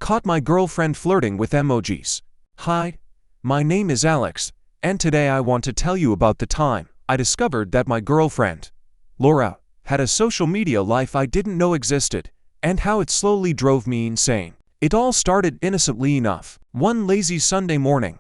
caught my girlfriend flirting with emojis. Hi, my name is Alex, and today I want to tell you about the time I discovered that my girlfriend, Lora, had a social media life I didn't know existed, and how it slowly drove me insane. It all started innocently enough. One lazy Sunday morning,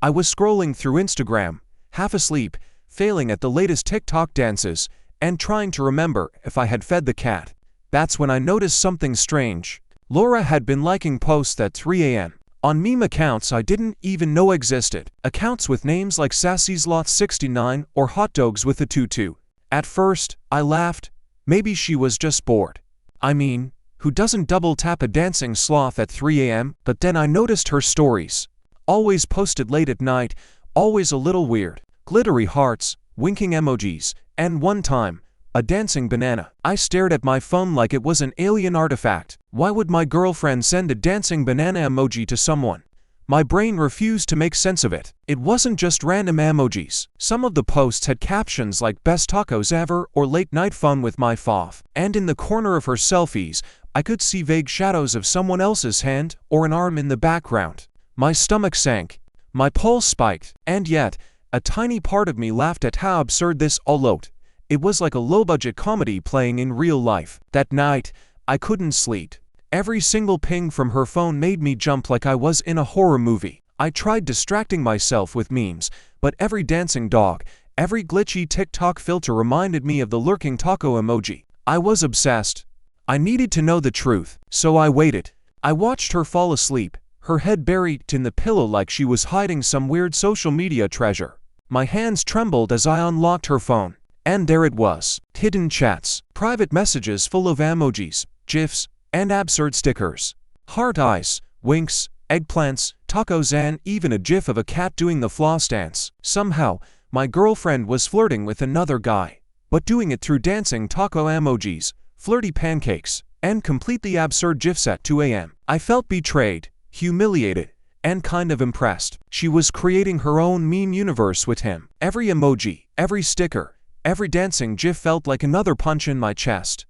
I was scrolling through Instagram, half asleep, failing at the latest TikTok dances, and trying to remember if I had fed the cat. That's when I noticed something strange. Lora had been liking posts at 3 a.m. on meme accounts I didn't even know existed. Accounts with names like Sassy's Lot 69 or Hot Dogs with a Tutu. At first, I laughed. Maybe she was just bored. I mean, who doesn't double tap a dancing sloth at 3 a.m.? But then I noticed her stories. Always posted late at night, always a little weird. Glittery hearts, winking emojis, and one time, a dancing banana. I stared at my phone like it was an alien artifact. Why would my girlfriend send a dancing banana emoji to someone? My brain refused to make sense of it. It wasn't just random emojis. Some of the posts had captions like "Best tacos ever" or "Late night fun with my fof." And in the corner of her selfies, I could see vague shadows of someone else's hand or an arm in the background. My stomach sank. My pulse spiked. And yet, a tiny part of me laughed at how absurd this all looked. It was like a low-budget comedy playing in real life. That night, I couldn't sleep. Every single ping from her phone made me jump like I was in a horror movie. I tried distracting myself with memes, but every dancing dog, every glitchy TikTok filter reminded me of the lurking taco emoji. I was obsessed. I needed to know the truth, so I waited. I watched her fall asleep, her head buried in the pillow like she was hiding some weird social media treasure. My hands trembled as I unlocked her phone. And there it was. Hidden chats, private messages full of emojis, GIFs, and absurd stickers. Heart eyes, winks, eggplants, tacos, and even a GIF of a cat doing the floss dance. Somehow, my girlfriend was flirting with another guy, but doing it through dancing taco emojis, flirty pancakes, and completely absurd GIFs at 2 a.m. I felt betrayed, humiliated, and kind of impressed. She was creating her own meme universe with him. Every emoji, every sticker, every dancing GIF felt like another punch in my chest.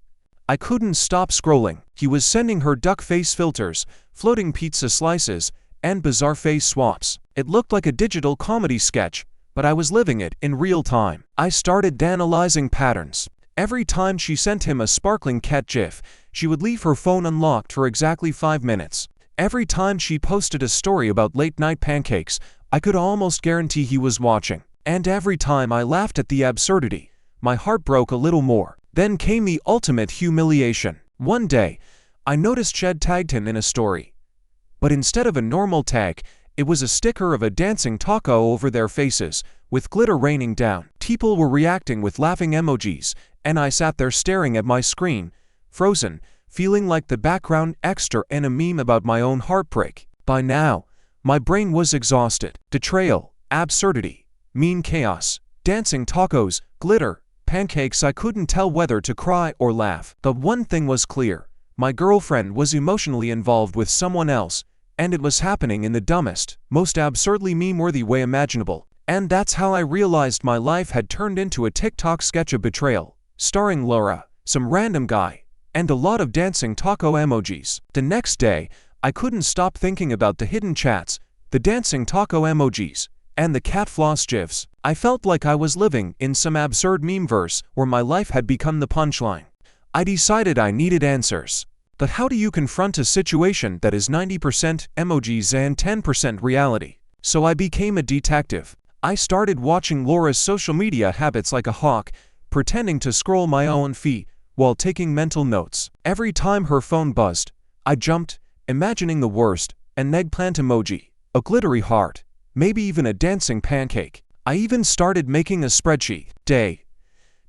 I couldn't stop scrolling. He was sending her duck face filters, floating pizza slices, and bizarre face swaps. It looked like a digital comedy sketch, but I was living it in real time. I started analyzing patterns. Every time she sent him a sparkling cat GIF, she would leave her phone unlocked for exactly 5 minutes. Every time she posted a story about late-night pancakes, I could almost guarantee he was watching. And every time I laughed at the absurdity, my heart broke a little more. Then came the ultimate humiliation. One day, I noticed she'd tagged him in a story. But instead of a normal tag, it was a sticker of a dancing taco over their faces, with glitter raining down. People were reacting with laughing emojis, and I sat there staring at my screen, frozen, feeling like the background extra in a meme about my own heartbreak. By now, my brain was exhausted. Betrayal, absurdity, meme chaos, dancing tacos, glitter, pancakes. I couldn't tell whether to cry or laugh. But one thing was clear. My girlfriend was emotionally involved with someone else, and it was happening in the dumbest, most absurdly meme-worthy way imaginable. And that's how I realized my life had turned into a TikTok sketch of betrayal, starring Lora, some random guy, and a lot of dancing taco emojis. The next day, I couldn't stop thinking about the hidden chats, the dancing taco emojis, and the cat floss GIFs. I felt like I was living in some absurd meme-verse where my life had become the punchline. I decided I needed answers. But how do you confront a situation that is 90% emojis and 10% reality? So I became a detective. I started watching Lora's social media habits like a hawk, pretending to scroll my own feed while taking mental notes. Every time her phone buzzed, I jumped, imagining the worst: an eggplant emoji, a glittery heart, maybe even a dancing pancake. I even started making a spreadsheet. Day,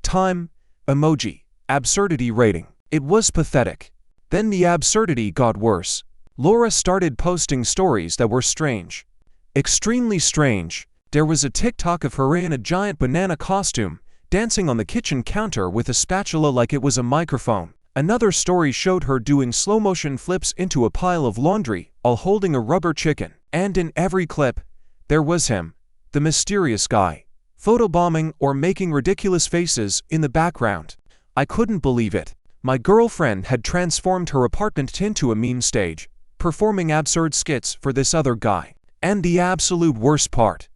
time, emoji, absurdity rating. It was pathetic. Then the absurdity got worse. Lora started posting stories that were strange. Extremely strange. There was a TikTok of her in a giant banana costume, dancing on the kitchen counter with a spatula like it was a microphone. Another story showed her doing slow-motion flips into a pile of laundry while holding a rubber chicken. And in every clip, there was him, the mysterious guy, photobombing or making ridiculous faces in the background. I couldn't believe it. My girlfriend had transformed her apartment into a meme stage, performing absurd skits for this other guy. And the absolute worst part,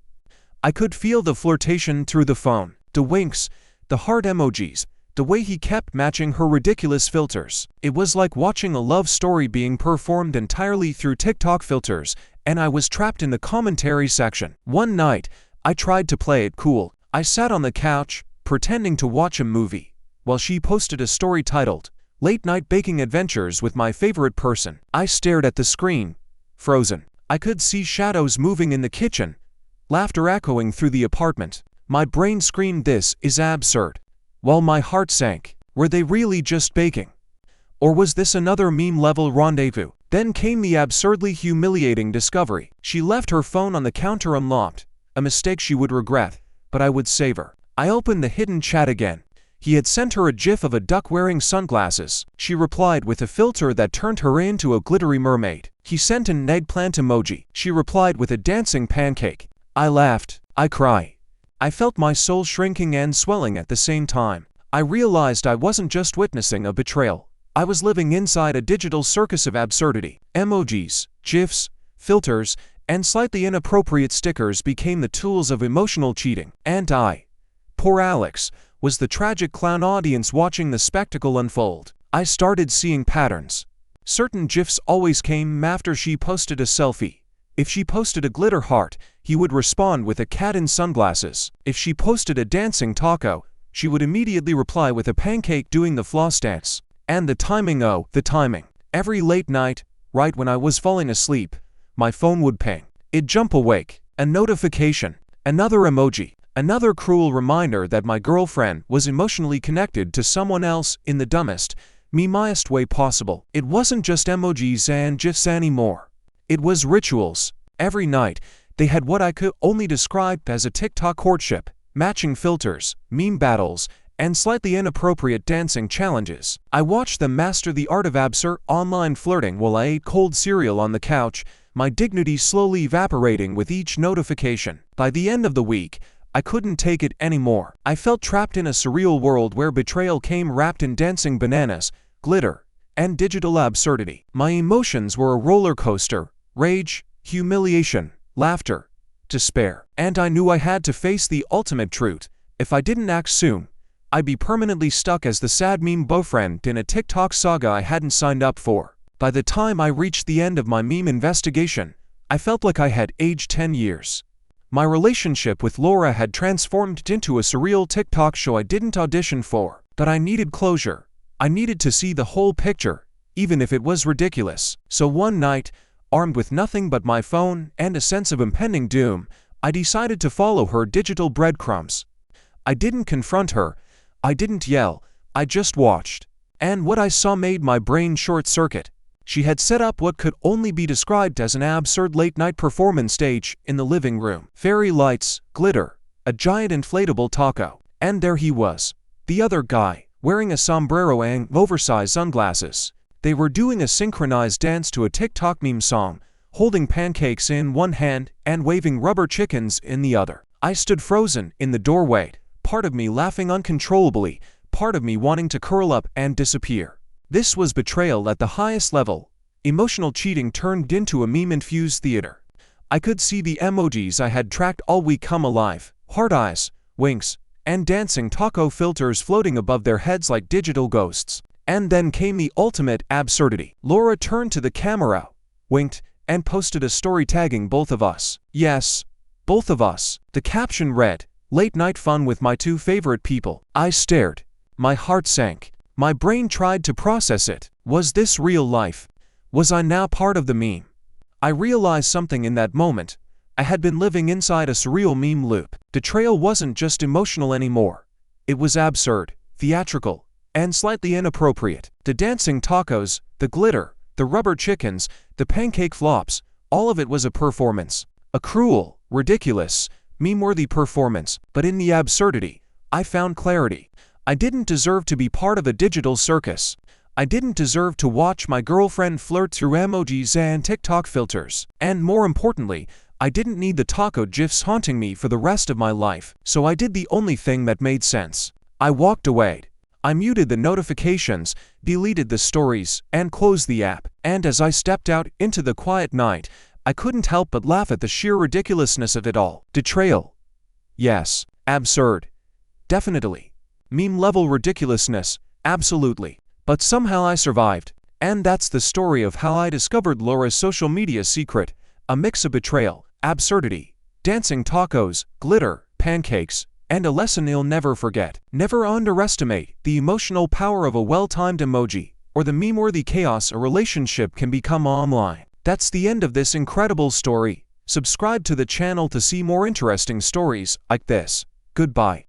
I could feel the flirtation through the phone, the winks, the heart emojis, the way he kept matching her ridiculous filters. It was like watching a love story being performed entirely through TikTok filters, and I was trapped in the commentary section. One night, I tried to play it cool. I sat on the couch, pretending to watch a movie, while she posted a story titled, "Late Night Baking Adventures with My Favorite Person." I stared at the screen, frozen. I could see shadows moving in the kitchen, laughter echoing through the apartment. My brain screamed, "This is absurd," while my heart sank. Were they really just baking? Or was this another meme-level rendezvous? Then came the absurdly humiliating discovery. She left her phone on the counter unlocked, a mistake she would regret, but I would save her. I opened the hidden chat again. He had sent her a gif of a duck wearing sunglasses. She replied with a filter that turned her into a glittery mermaid. He sent an eggplant emoji. She replied with a dancing pancake. I laughed. I cried. I felt my soul shrinking and swelling at the same time. I realized I wasn't just witnessing a betrayal. I was living inside a digital circus of absurdity. Emojis, GIFs, filters, and slightly inappropriate stickers became the tools of emotional cheating. And I, poor Alex, was the tragic clown audience watching the spectacle unfold. I started seeing patterns. Certain GIFs always came after she posted a selfie. If she posted a glitter heart, he would respond with a cat in sunglasses. If she posted a dancing taco, she would immediately reply with a pancake doing the floss dance. And the timing, oh, the timing. Every late night, right when I was falling asleep, my phone would ping. It'd jump awake. A notification. Another emoji. Another cruel reminder that my girlfriend was emotionally connected to someone else in the dumbest, meme-iest way possible. It wasn't just emojis and GIFs anymore. It was rituals. Every night, they had what I could only describe as a TikTok courtship, matching filters, meme battles, and slightly inappropriate dancing challenges. I watched them master the art of absurd online flirting while I ate cold cereal on the couch, my dignity slowly evaporating with each notification. By the end of the week, I couldn't take it anymore. I felt trapped in a surreal world where betrayal came wrapped in dancing bananas, glitter, and digital absurdity. My emotions were a roller coaster: rage, humiliation, laughter, despair. And I knew I had to face the ultimate truth. If I didn't act soon, I'd be permanently stuck as the sad meme boyfriend in a TikTok saga I hadn't signed up for. By the time I reached the end of my meme investigation, I felt like I had aged 10 years. My relationship with Lora had transformed into a surreal TikTok show I didn't audition for. But I needed closure. I needed to see the whole picture, even if it was ridiculous. So one night, armed with nothing but my phone and a sense of impending doom, I decided to follow her digital breadcrumbs. I didn't confront her. I didn't yell. I just watched. And what I saw made my brain short-circuit. She had set up what could only be described as an absurd late-night performance stage in the living room. Fairy lights, glitter, a giant inflatable taco. And there he was, the other guy, wearing a sombrero and oversized sunglasses. They were doing a synchronized dance to a TikTok meme song, holding pancakes in one hand and waving rubber chickens in the other. I stood frozen in the doorway, part of me laughing uncontrollably, part of me wanting to curl up and disappear. This was betrayal at the highest level. Emotional cheating turned into a meme-infused theater. I could see the emojis I had tracked all week come alive: heart eyes, winks, and dancing taco filters floating above their heads like digital ghosts. And then came the ultimate absurdity. Lora turned to the camera, winked, and posted a story tagging both of us. Yes, both of us. The caption read, "Late night fun with my two favorite people." I stared. My heart sank. My brain tried to process it. Was this real life? Was I now part of the meme? I realized something in that moment. I had been living inside a surreal meme loop. Betrayal wasn't just emotional anymore. It was absurd, theatrical, and slightly inappropriate. The dancing tacos, the glitter, the rubber chickens, the pancake flops, all of it was a performance. A cruel, ridiculous, meme-worthy performance. But in the absurdity, I found clarity. I didn't deserve to be part of a digital circus. I didn't deserve to watch my girlfriend flirt through emojis and TikTok filters. And more importantly, I didn't need the taco gifs haunting me for the rest of my life. So I did the only thing that made sense. I walked away. I muted the notifications, deleted the stories, and closed the app. And as I stepped out into the quiet night, I couldn't help but laugh at the sheer ridiculousness of it all. Betrayal. Yes. Absurd. Definitely. Meme-level ridiculousness. Absolutely. But somehow I survived. And that's the story of how I discovered Lora's social media secret. A mix of betrayal, absurdity, dancing tacos, glitter, pancakes, and a lesson you'll never forget. Never underestimate the emotional power of a well-timed emoji, or the meme-worthy chaos a relationship can become online. That's the end of this incredible story. Subscribe to the channel to see more interesting stories like this. Goodbye.